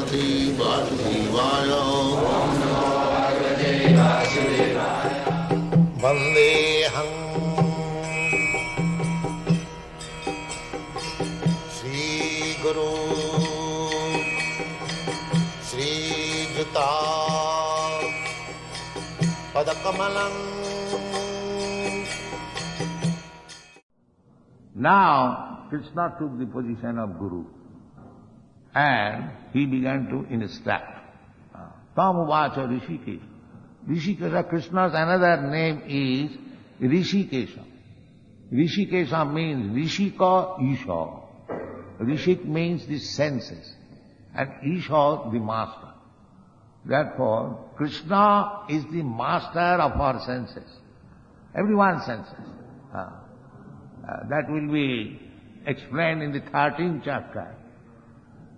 Bhagavate Vasudevaya. Vandeham Shri Guru Shri Juta Padakamalam. Now, Krishna took the position of Guru and he began to instruct. Tam uvacha Rishikesha. Rishikesha, Krishna's another name is Rishikesha. Rishikesha means Rishika Isha. Rishik means the senses and Isha the master. Therefore, Krishna is the master of our senses, everyone's senses. That will be explained in the 13th chapter.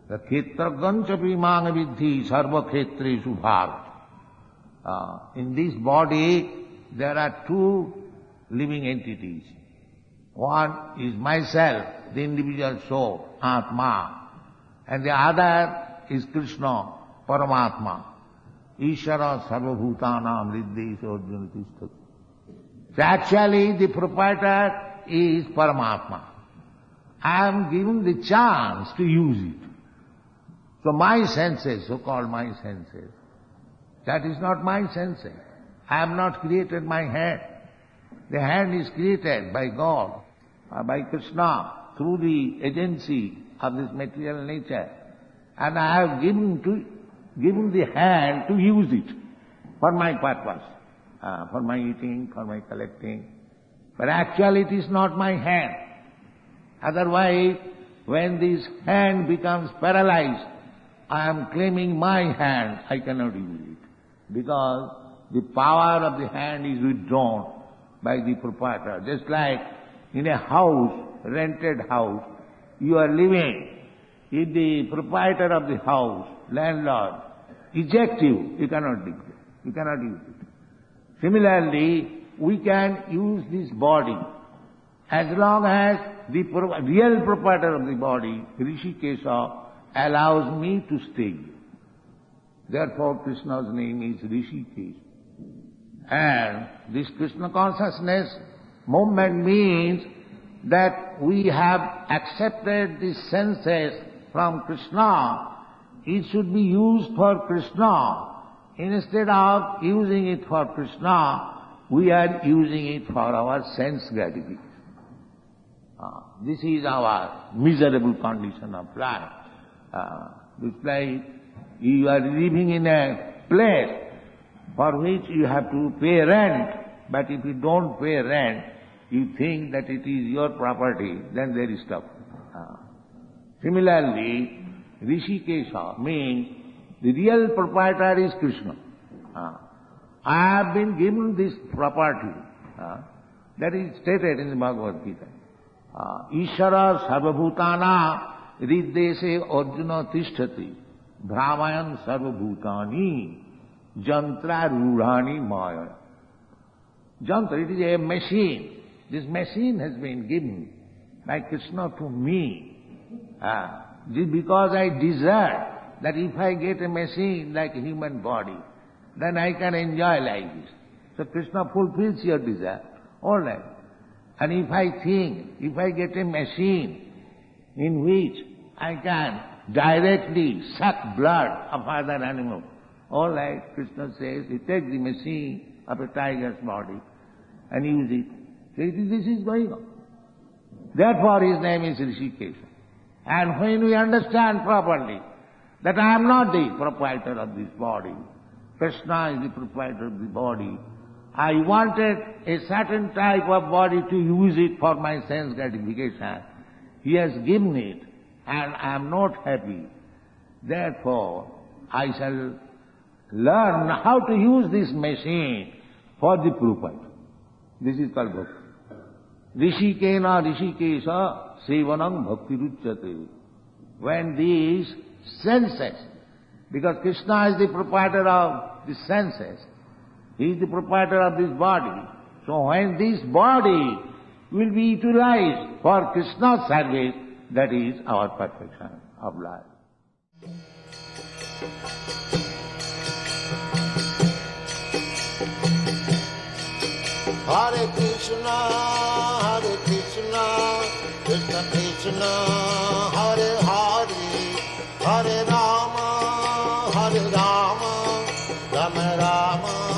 The Khetragancha Vimanga Vidhi Sarva Khetreshu Bharat. In this body there are two living entities. One is myself, the individual soul, Atma, and the other is Krishna, Paramatma. Ishara Sarva Bhutanam Riddhesha Arjuna Tishtati. So actually the proprietor is Paramatma. I am given the chance to use it. So my senses, so-called my senses, that is not my senses. I have not created my hand. The hand is created by God, by Krishna, through the agency of this material nature. And I have given the hand to use it for my purpose, for my eating, for my collecting. But actually it is not my hand. Otherwise, when this hand becomes paralyzed, I am claiming my hand, I cannot use it. Because the power of the hand is withdrawn by the proprietor. Just like in a house, rented house, you are living. If the proprietor of the house, landlord, eject you, you cannot live there. You cannot use it. Similarly, we can use this body as long as the real proprietor of the body, Rishikesha, allows me to stay here. Therefore, Krishna's name is Rishikesha. And this Krishna consciousness movement means that we have accepted the senses from Krishna. It should be used for Krishna. Instead of using it for Krishna, we are using it for our sense gratification. This is our miserable condition of life. It's like you are living in a place for which you have to pay rent, but if you don't pay rent, you think that it is your property, then there is trouble. Similarly, Rishikesha means the real proprietor is Krishna. I have been given this property. That is stated in the Bhagavad Gita. Ishara sarvabhutana riddese arjuna tishtati brahmayan sarvabhutani jantra rudhani maya. Jantra, it is a machine. This machine has been given by Krishna to me. Because I desire that if I get a machine like a human body, then I can enjoy like this. So Krishna fulfills your desire. All right. And if I think, if I get a machine in which I can directly suck blood of other animals, all right, Krishna says, you take the machine of a tiger's body and use it. So this is going on. Therefore his name is Rishikesha. And when we understand properly that I am not the proprietor of this body, Krishna is the proprietor of the body, I wanted a certain type of body to use it for my sense gratification. He has given it and I am not happy. Therefore, I shall learn how to use this machine for the proprietor. This is called bhakti. Rishikena Rishikesha Sevanam Bhakti Ruchyate. When these senses, because Krishna is the proprietor of the senses, he is the proprietor of this body. So when this body will be utilized for Krishna's service, that is our perfection of life. Hare Krishna, Krishna Krishna, Hare Hare, Hare Rama, Rama Rama